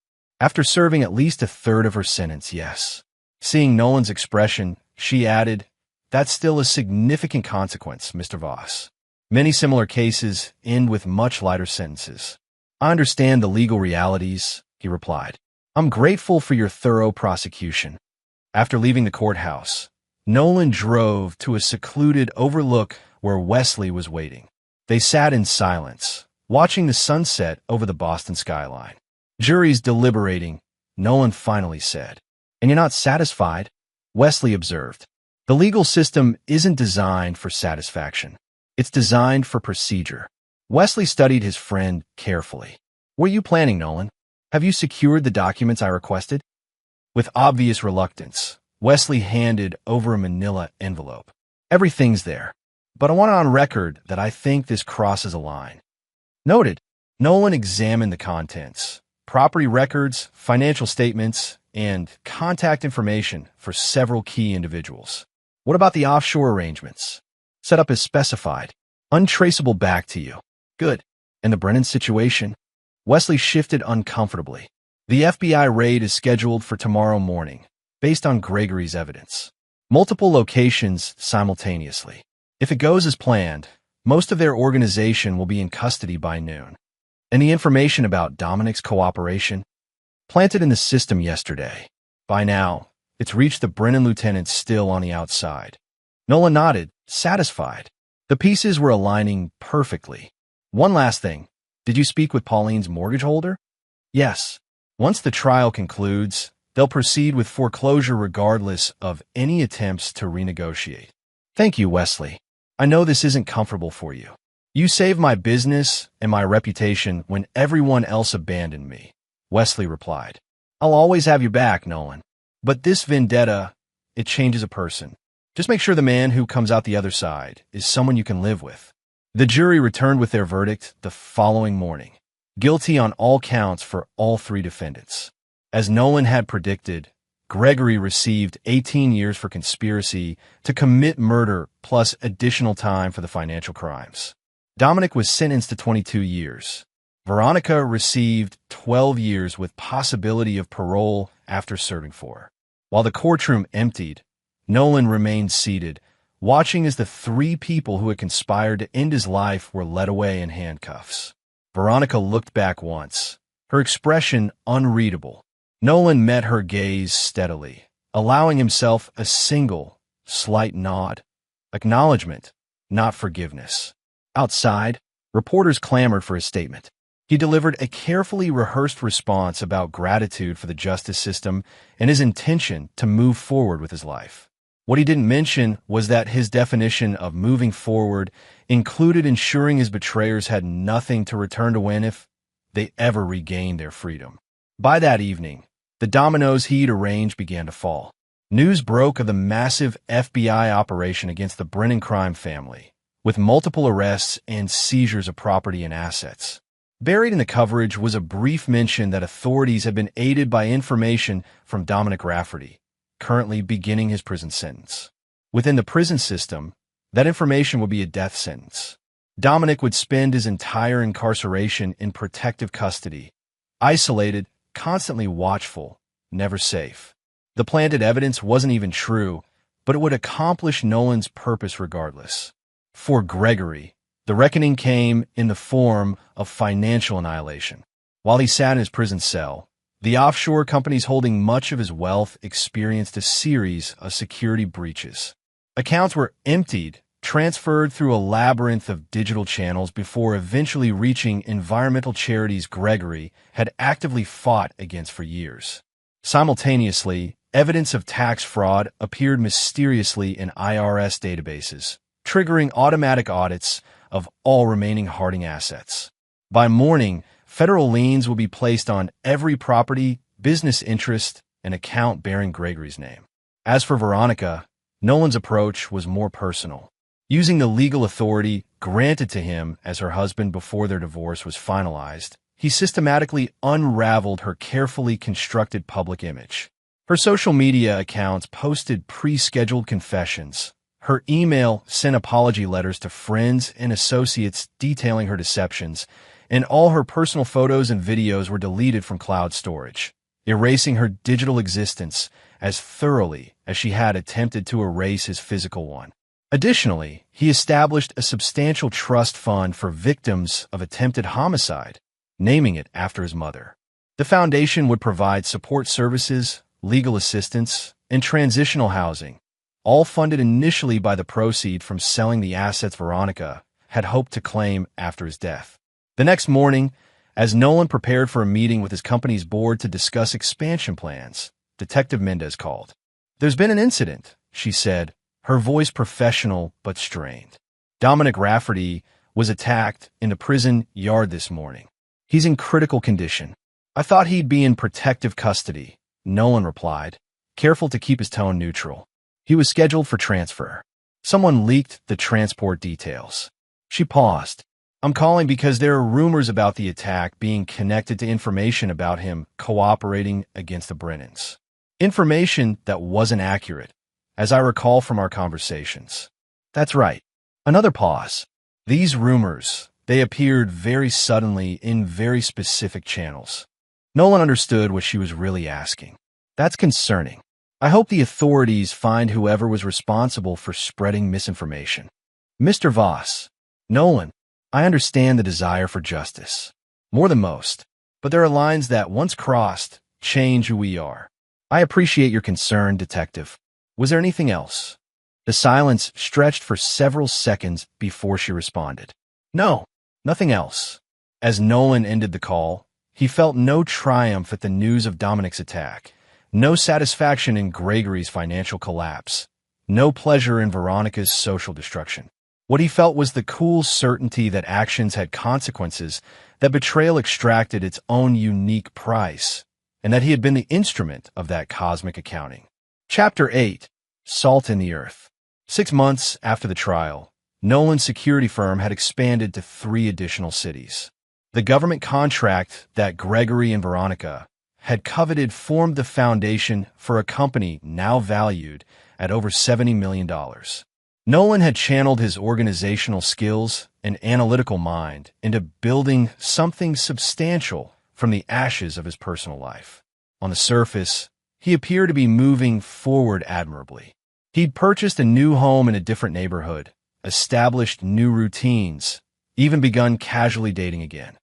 After serving at least a third of her sentence, yes. Seeing Nolan's expression, she added, "That's still a significant consequence, Mr. Voss. Many similar cases end with much lighter sentences." "I understand the legal realities," he replied. "I'm grateful for your thorough prosecution." After leaving the courthouse, Nolan drove to a secluded overlook where Wesley was waiting. They sat in silence, watching the sunset over the Boston skyline. Jury's deliberating, Nolan finally said. "And you're not satisfied?" Wesley observed. "The legal system isn't designed for satisfaction. It's designed for procedure." Wesley studied his friend carefully. "What are you planning, Nolan? Have you secured the documents I requested?" With obvious reluctance, Wesley handed over a manila envelope. "Everything's there, but I want it on record that I think this crosses a line." Noted. Nolan examined the contents. Property records, financial statements, and contact information for several key individuals. "What about the offshore arrangements?" "Set up as specified. Untraceable back to you." "Good. And the Brennan situation?" Wesley shifted uncomfortably. "The FBI raid is scheduled for tomorrow morning, based on Gregory's evidence. Multiple locations simultaneously. If it goes as planned, most of their organization will be in custody by noon. And the information about Dominic's cooperation? Planted in the system yesterday. By now, it's reached the Brennan lieutenants still on the outside." Nolan nodded, satisfied. The pieces were aligning perfectly. "One last thing. Did you speak with Pauline's mortgage holder?" "Yes. Once the trial concludes, They'll proceed with foreclosure regardless of any attempts to renegotiate. Thank you, Wesley. I know this isn't comfortable for you. You saved my business and my reputation when everyone else abandoned me, Wesley replied. I'll always have your back, Nolan. But this vendetta, it changes a person. Just make sure the man who comes out the other side is someone you can live with. The jury returned with their verdict the following morning. Guilty on all counts for all three defendants. As Nolan had predicted, Gregory received 18 years for conspiracy to commit murder plus additional time for the financial crimes. Dominic was sentenced to 22 years. Veronica received 12 years with possibility of parole after serving 4. While the courtroom emptied, Nolan remained seated, watching as the 3 people who had conspired to end his life were led away in handcuffs. Veronica looked back once, her expression unreadable. Nolan met her gaze steadily, allowing himself a single, slight nod. Acknowledgement, not forgiveness. Outside, reporters clamored for his statement. He delivered a carefully rehearsed response about gratitude for the justice system and his intention to move forward with his life. What he didn't mention was that his definition of moving forward included ensuring his betrayers had nothing to return to when if they ever regained their freedom. By that evening, the dominoes he'd arranged began to fall. News broke of the massive FBI operation against the Brennan crime family, with multiple arrests and seizures of property and assets. Buried in the coverage was a brief mention that authorities had been aided by information from Dominic Rafferty, currently beginning his prison sentence. Within the prison system, that information would be a death sentence. Dominic would spend his entire incarceration in protective custody, isolated, constantly watchful, never safe. The planted evidence wasn't even true, but it would accomplish Nolan's purpose regardless. For Gregory, the reckoning came in the form of financial annihilation. While he sat in his prison cell, the offshore companies holding much of his wealth experienced a series of security breaches. Accounts were emptied, transferred through a labyrinth of digital channels before eventually reaching environmental charities Gregory had actively fought against for years. Simultaneously, evidence of tax fraud appeared mysteriously in IRS databases, triggering automatic audits of all remaining Harding assets. By morning, federal liens will be placed on every property, business interest, and account bearing Gregory's name. As for Veronica, Nolan's approach was more personal. Using the legal authority granted to him as her husband before their divorce was finalized, he systematically unraveled her carefully constructed public image. Her social media accounts posted pre-scheduled confessions. Her email sent apology letters to friends and associates detailing her deceptions, and all her personal photos and videos were deleted from cloud storage, erasing her digital existence as thoroughly as she had attempted to erase his physical one. Additionally, he established a substantial trust fund for victims of attempted homicide, naming it after his mother. The foundation would provide support services, legal assistance, and transitional housing, all funded initially by the proceeds from selling the assets Veronica had hoped to claim after his death. The next morning, as Nolan prepared for a meeting with his company's board to discuss expansion plans, Detective Mendez called. "There's been an incident," she said, her voice professional but strained. "Dominic Rafferty was attacked in the prison yard this morning. He's in critical condition." "I thought he'd be in protective custody," Nolan replied, careful to keep his tone neutral. "He was scheduled for transfer. Someone leaked the transport details." She paused. "I'm calling because there are rumors about the attack being connected to information about him cooperating against the Brennans. Information that wasn't accurate, as I recall from our conversations." "That's right." Another pause. "These rumors, they appeared very suddenly in very specific channels." Nolan understood what she was really asking. "That's concerning. I hope the authorities find whoever was responsible for spreading misinformation." "Mr. Voss." "Nolan, I understand the desire for justice. More than most. But there are lines that, once crossed, change who we are. I appreciate your concern, Detective. Was there anything else?" The silence stretched for several seconds before she responded. "No, nothing else." As Nolan ended the call, he felt no triumph at the news of Dominic's attack, No satisfaction in Gregory's financial collapse. No pleasure in Veronica's social destruction. What he felt was the cool certainty that actions had consequences, that betrayal extracted its own unique price, and that he had been the instrument of that cosmic accounting. Chapter 8. Salt in the Earth. 6 months after the trial, Nolan's security firm had expanded to 3 additional cities. The government contract that Gregory and Veronica had coveted formed the foundation for a company now valued at over $70 million. Nolan had channeled his organizational skills and analytical mind into building something substantial from the ashes of his personal life. On the surface, he appeared to be moving forward admirably. He'd purchased a new home in a different neighborhood, established new routines, even begun casually dating again,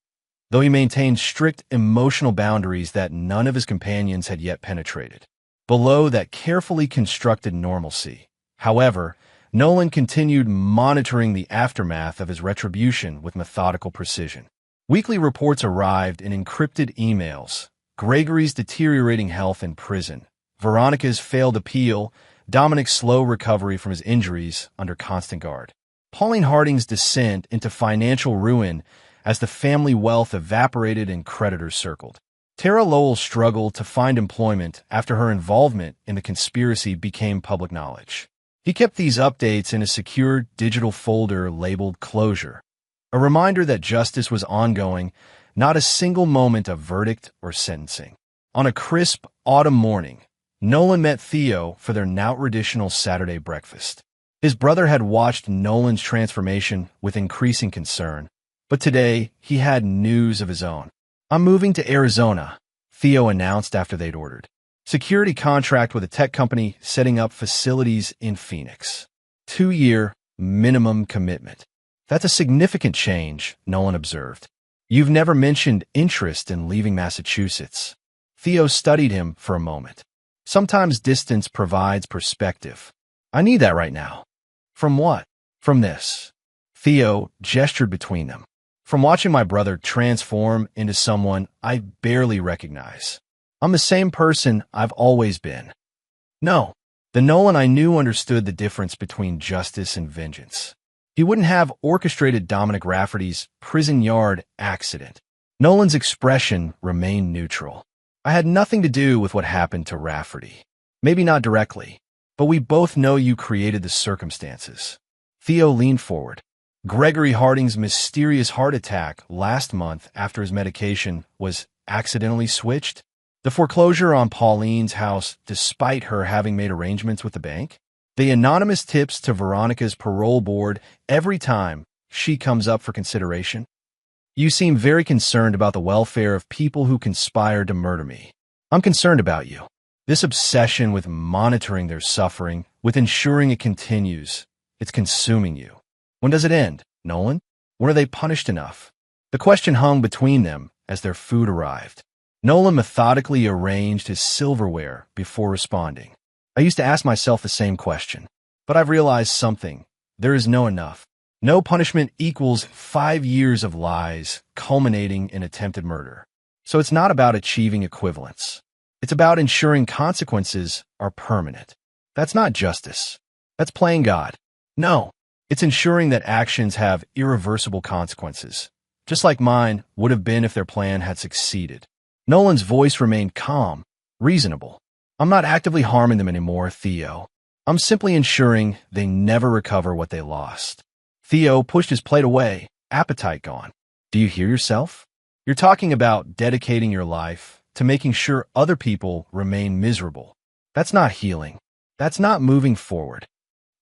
though he maintained strict emotional boundaries that none of his companions had yet penetrated. Below that carefully constructed normalcy, however, Nolan continued monitoring the aftermath of his retribution with methodical precision. Weekly reports arrived in encrypted emails: Gregory's deteriorating health in prison, Veronica's failed appeal, Dominic's slow recovery from his injuries under constant guard, Pauline Harding's descent into financial ruin as the family wealth evaporated and creditors circled. Tara Lowell's struggle to find employment after her involvement in the conspiracy became public knowledge. He kept these updates in a secure digital folder labeled Closure, a reminder that justice was ongoing, not a single moment of verdict or sentencing. On a crisp autumn morning, Nolan met Theo for their now traditional Saturday breakfast. His brother had watched Nolan's transformation with increasing concern, but today he had news of his own. "I'm moving to Arizona," Theo announced after they'd ordered. Security contract with a tech company setting up facilities in Phoenix. 2-year minimum commitment. "That's a significant change," Nolan observed. "You've never mentioned interest in leaving Massachusetts." Theo studied him for a moment. "Sometimes distance provides perspective. I need that right now." "From what?" "From this." Theo gestured between them. "From watching my brother transform into someone I barely recognize. I'm the same person I've always been." No, the Nolan I knew understood the difference between justice and vengeance. He wouldn't have orchestrated Dominic Rafferty's prison yard accident. Nolan's expression remained neutral. "I had nothing to do with what happened to Rafferty. Maybe not directly, but we both know you created the circumstances." Theo leaned forward. "Gregory Harding's mysterious heart attack last month after his medication was accidentally switched? The foreclosure on Pauline's house despite her having made arrangements with the bank? The anonymous tips to Veronica's parole board every time she comes up for consideration? You seem very concerned about the welfare of people who conspired to murder me. I'm concerned about you. This obsession with monitoring their suffering, with ensuring it continues, it's consuming you. When does it end, Nolan? When are they punished enough?" The question hung between them as their food arrived. Nolan methodically arranged his silverware before responding. "I used to ask myself the same question, but I've realized something. There is no enough. No punishment equals 5 years of lies culminating in attempted murder. So it's not about achieving equivalence. It's about ensuring consequences are permanent. That's not justice. That's playing God. No, it's ensuring that actions have irreversible consequences, just like mine would have been if their plan had succeeded." Nolan's voice remained calm, reasonable. "I'm not actively harming them anymore, Theo. I'm simply ensuring they never recover what they lost." Theo pushed his plate away, appetite gone. "Do you hear yourself? You're talking about dedicating your life to making sure other people remain miserable. That's not healing. That's not moving forward.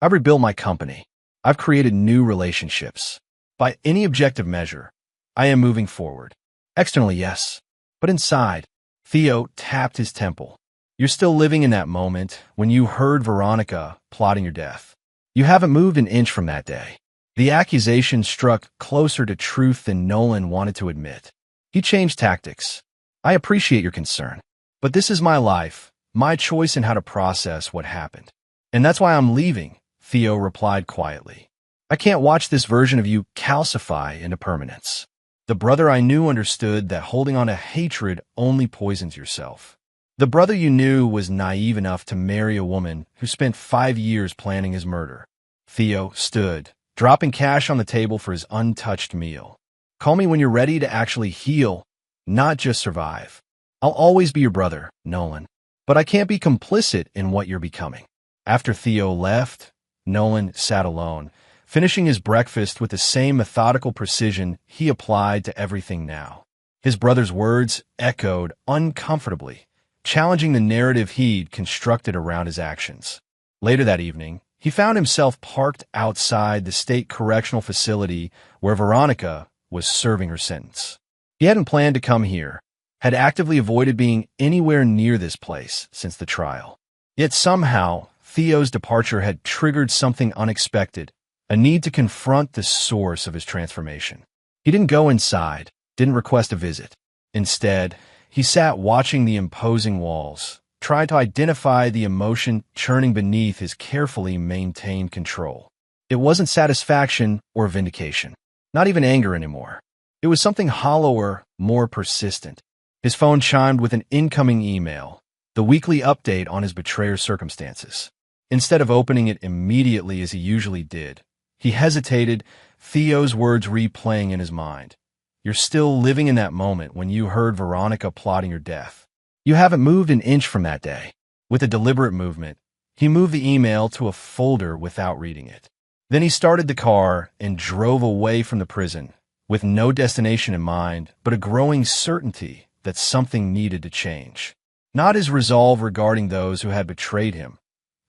I've rebuilt my company. I've created new relationships. By any objective measure, I am moving forward. Externally, yes. But inside," Theo tapped his temple. "You're still living in that moment when you heard Veronica plotting your death. You haven't moved an inch from that day." The accusation struck closer to truth than Nolan wanted to admit. He changed tactics. "I appreciate your concern, but this is my life, my choice in how to process what happened. And that's why I'm leaving," Theo replied quietly. "I can't watch this version of you calcify into permanence." The brother I knew understood that holding on to hatred only poisons yourself. The brother you knew was naive enough to marry a woman who spent 5 years planning his murder. Theo stood, dropping cash on the table for his untouched meal. Call me when you're ready to actually heal, not just survive. I'll always be your brother, Nolan. But I can't be complicit in what you're becoming. After Theo left, Nolan sat alone, finishing his breakfast with the same methodical precision he applied to everything now. His brother's words echoed uncomfortably, challenging the narrative he'd constructed around his actions. Later that evening, he found himself parked outside the state correctional facility where Veronica was serving her sentence. He hadn't planned to come here, had actively avoided being anywhere near this place since the trial. Yet somehow, Theo's departure had triggered something unexpected, a need to confront the source of his transformation. He didn't go inside, didn't request a visit. Instead, he sat watching the imposing walls, trying to identify the emotion churning beneath his carefully maintained control. It wasn't satisfaction or vindication, not even anger anymore. It was something hollower, more persistent. His phone chimed with an incoming email, the weekly update on his betrayer's circumstances. Instead of opening it immediately as he usually did, he hesitated, Theo's words replaying in his mind. You're still living in that moment when you heard Veronica plotting your death. You haven't moved an inch from that day. With a deliberate movement, he moved the email to a folder without reading it. Then he started the car and drove away from the prison, with no destination in mind, but a growing certainty that something needed to change. Not his resolve regarding those who had betrayed him,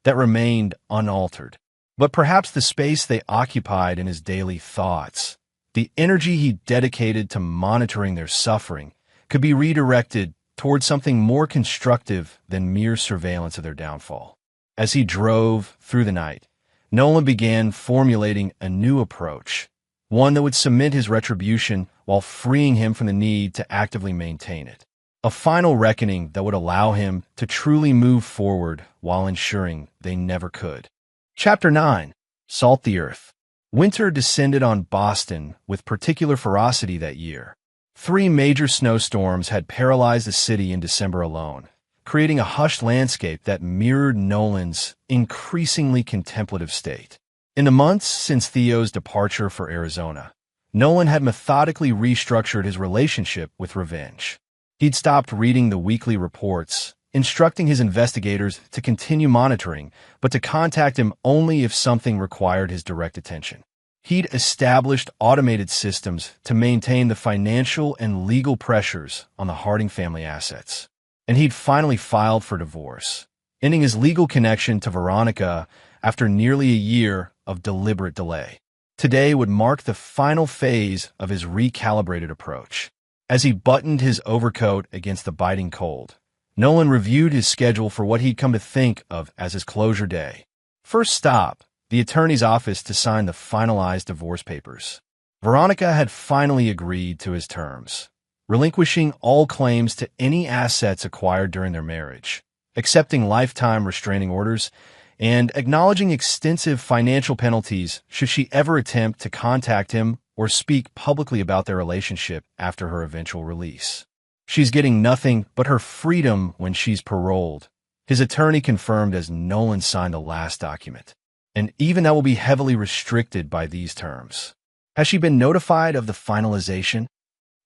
that remained unaltered, but perhaps the space they occupied in his daily thoughts. The energy he dedicated to monitoring their suffering could be redirected toward something more constructive than mere surveillance of their downfall. As he drove through the night, Nolan began formulating a new approach, one that would cement his retribution while freeing him from the need to actively maintain it. A final reckoning that would allow him to truly move forward while ensuring they never could. Chapter 9. Salt the Earth. Winter descended on Boston with particular ferocity that year. 3 major snowstorms had paralyzed the city in December alone, creating a hushed landscape that mirrored Nolan's increasingly contemplative state. In the months since Theo's departure for Arizona, Nolan had methodically restructured his relationship with revenge. He'd stopped reading the weekly reports, instructing his investigators to continue monitoring, but to contact him only if something required his direct attention. He'd established automated systems to maintain the financial and legal pressures on the Harding family assets. And he'd finally filed for divorce, ending his legal connection to Veronica after nearly a year of deliberate delay. Today would mark the final phase of his recalibrated approach. As he buttoned his overcoat against the biting cold, Nolan reviewed his schedule for what he'd come to think of as his closure day. First stop, the attorney's office to sign the finalized divorce papers. Veronica had finally agreed to his terms, relinquishing all claims to any assets acquired during their marriage, accepting lifetime restraining orders, and acknowledging extensive financial penalties should she ever attempt to contact him or speak publicly about their relationship after her eventual release. She's getting nothing but her freedom when she's paroled, his attorney confirmed as Nolan signed the last document. And even that will be heavily restricted by these terms. Has she been notified of the finalization?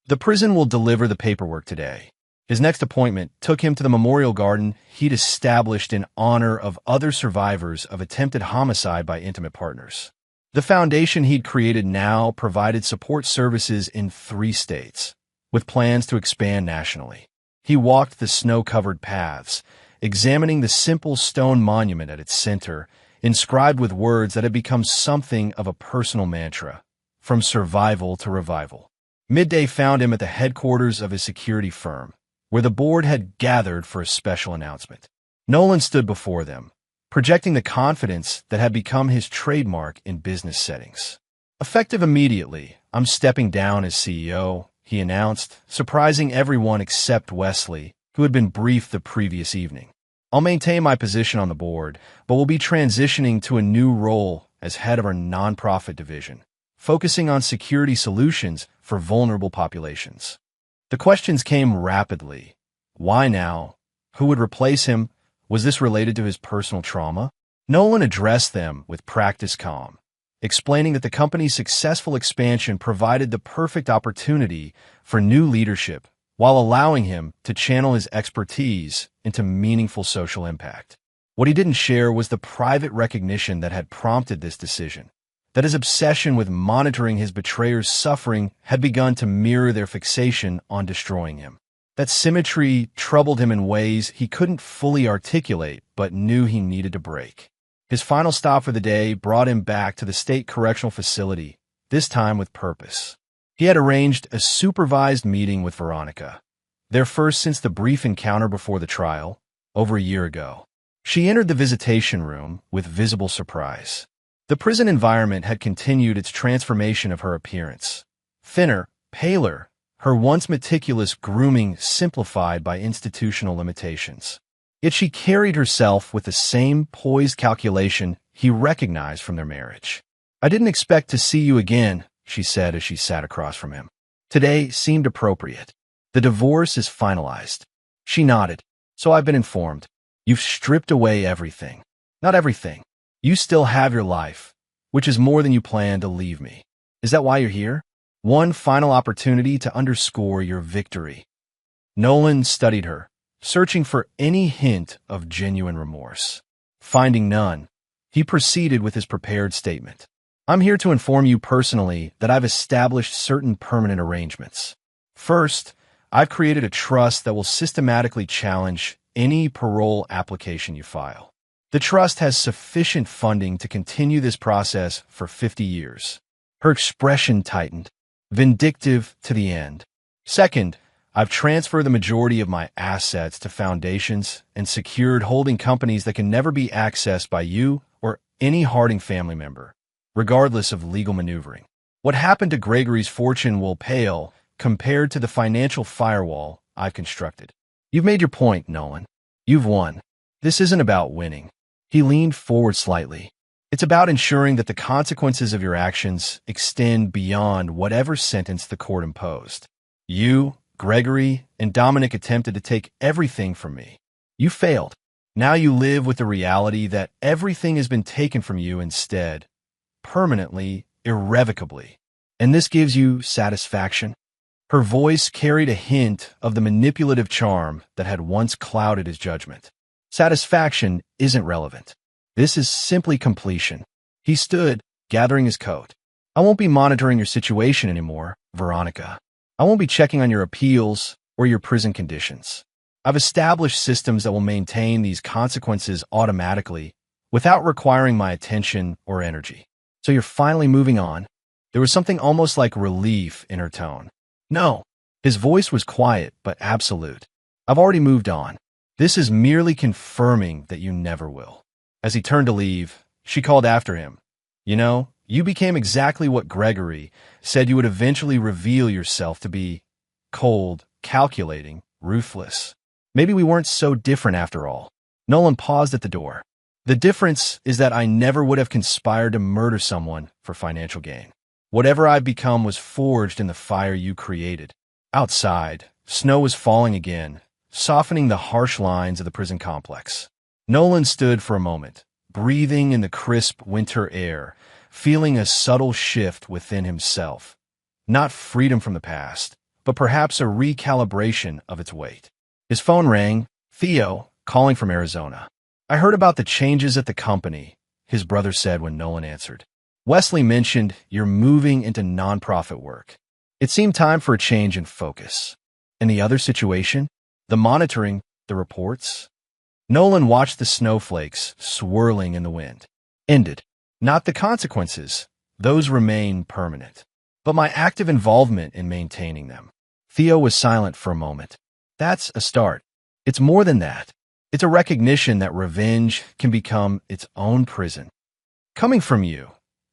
The prison will deliver the paperwork today. His next appointment took him to the memorial garden he'd established in honor of other survivors of attempted homicide by intimate partners. The foundation he'd created now provided support services in 3 states, with plans to expand nationally. He walked the snow-covered paths, examining the simple stone monument at its center, inscribed with words that had become something of a personal mantra, from survival to revival. Midday found him at the headquarters of his security firm, where the board had gathered for a special announcement. Nolan stood before them, projecting the confidence that had become his trademark in business settings. Effective immediately, I'm stepping down as CEO, he announced, surprising everyone except Wesley, who had been briefed the previous evening. I'll maintain my position on the board, but will be transitioning to a new role as head of our nonprofit division, focusing on security solutions for vulnerable populations. The questions came rapidly. Why now? Who would replace him? Was this related to his personal trauma? Nolan addressed them with practiced calm, explaining that the company's successful expansion provided the perfect opportunity for new leadership while allowing him to channel his expertise into meaningful social impact. What he didn't share was the private recognition that had prompted this decision, that his obsession with monitoring his betrayer's suffering had begun to mirror their fixation on destroying him. That symmetry troubled him in ways he couldn't fully articulate but knew he needed to break. His final stop for the day brought him back to the state correctional facility, this time with purpose. He had arranged a supervised meeting with Veronica, their first since the brief encounter before the trial, over a year ago. She entered the visitation room with visible surprise. The prison environment had continued its transformation of her appearance. Thinner, paler, her once meticulous grooming simplified by institutional limitations. Yet she carried herself with the same poised calculation he recognized from their marriage. "I didn't expect to see you again," she said as she sat across from him. "Today seemed appropriate. The divorce is finalized." She nodded. "So I've been informed. You've stripped away everything." "Not everything. You still have your life, which is more than you planned to leave me. Is that why you're here? One final opportunity to underscore your victory." Nolan studied her, searching for any hint of genuine remorse. Finding none, he proceeded with his prepared statement. "I'm here to inform you personally that I've established certain permanent arrangements. First, I've created a trust that will systematically challenge any parole application you file. The trust has sufficient funding to continue this process for 50 years. Her expression tightened, vindictive to the end. "Second, I've transferred the majority of my assets to foundations and secured holding companies that can never be accessed by you or any Harding family member, regardless of legal maneuvering. What happened to Gregory's fortune will pale compared to the financial firewall I've constructed." "You've made your point, Nolan. You've won. This isn't about winning." He leaned forward slightly. "It's about ensuring that the consequences of your actions extend beyond whatever sentence the court imposed. You, Gregory, and Dominic attempted to take everything from me. You failed. Now you live with the reality that everything has been taken from you instead, permanently, irrevocably. And this gives you satisfaction?" Her voice carried a hint of the manipulative charm that had once clouded his judgment. "Satisfaction isn't relevant. This is simply completion." He stood, gathering his coat. "I won't be monitoring your situation anymore, Veronica. I won't be checking on your appeals or your prison conditions. I've established systems that will maintain these consequences automatically without requiring my attention or energy." "So you're finally moving on?" There was something almost like relief in her tone. "No." His voice was quiet but absolute. "I've already moved on. This is merely confirming that you never will." As he turned to leave, she called after him. "You know, you became exactly what Gregory said you would eventually reveal yourself to be: cold, calculating, ruthless. Maybe we weren't so different after all." Nolan paused at the door. "The difference is that I never would have conspired to murder someone for financial gain. Whatever I've become was forged in the fire you created." Outside, snow was falling again, softening the harsh lines of the prison complex. Nolan stood for a moment, breathing in the crisp winter air, feeling a subtle shift within himself. Not freedom from the past, but perhaps a recalibration of its weight. His phone rang. Theo, calling from Arizona. "I heard about the changes at the company," his brother said when Nolan answered. "Wesley mentioned you're moving into nonprofit work. It seemed time for a change in focus." "And the other situation? The monitoring, the reports?" Nolan watched the snowflakes swirling in the wind. "Ended. Not the consequences. Those remain permanent. But my active involvement in maintaining them." Theo was silent for a moment. "That's a start. It's more than that. It's a recognition that revenge can become its own prison. Coming from you,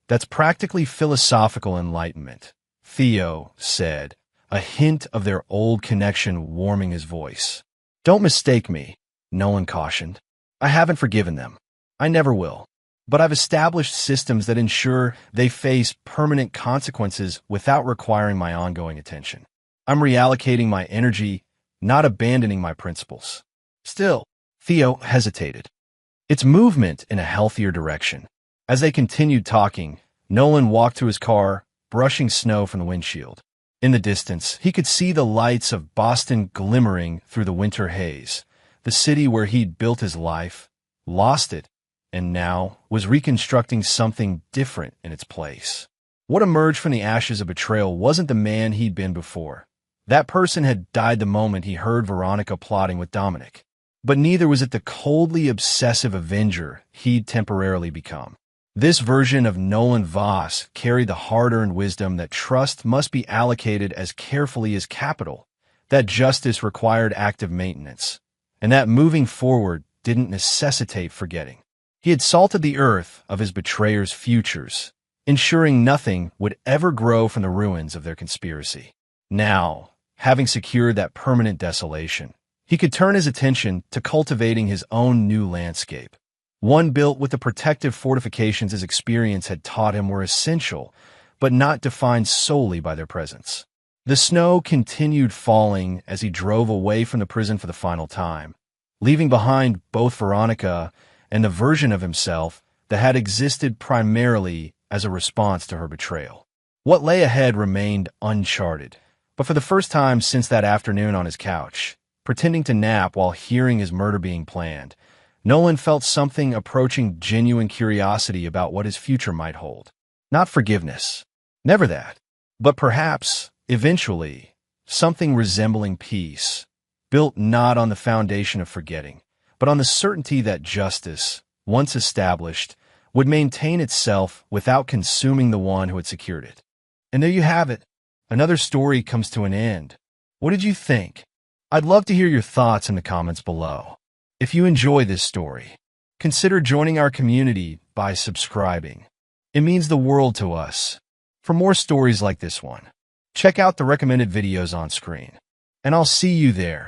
that's practically philosophical enlightenment," Theo said, a hint of their old connection warming his voice. "Don't mistake me," Nolan cautioned. "I haven't forgiven them. I never will. But I've established systems that ensure they face permanent consequences without requiring my ongoing attention. I'm reallocating my energy, not abandoning my principles." Still, Theo hesitated. Its movement in a healthier direction. As they continued talking, Nolan walked to his car, brushing snow from the windshield. In the distance, he could see the lights of Boston glimmering through the winter haze, the city where he'd built his life, lost it, and now was reconstructing something different in its place. What emerged from the ashes of betrayal wasn't the man he'd been before. That person had died the moment he heard Veronica plotting with Dominic. But neither was it the coldly obsessive avenger he'd temporarily become. This version of Nolan Voss carried the hard-earned wisdom that trust must be allocated as carefully as capital, that justice required active maintenance, and that moving forward didn't necessitate forgetting. He had salted the earth of his betrayers' futures, ensuring nothing would ever grow from the ruins of their conspiracy. Now, having secured that permanent desolation, he could turn his attention to cultivating his own new landscape, one built with the protective fortifications his experience had taught him were essential, but not defined solely by their presence. The snow continued falling as he drove away from the prison for the final time, leaving behind both Veronica and the version of himself that had existed primarily as a response to her betrayal. What lay ahead remained uncharted, but for the first time since that afternoon on his couch, pretending to nap while hearing his murder being planned, Nolan felt something approaching genuine curiosity about what his future might hold. Not forgiveness, never that, but perhaps, eventually, something resembling peace, built not on the foundation of forgetting, but on the certainty that justice, once established, would maintain itself without consuming the one who had secured it. And there you have it. Another story comes to an end. What did you think? I'd love to hear your thoughts in the comments below. If you enjoy this story, consider joining our community by subscribing. It means the world to us. For more stories like this one, check out the recommended videos on screen, and I'll see you there.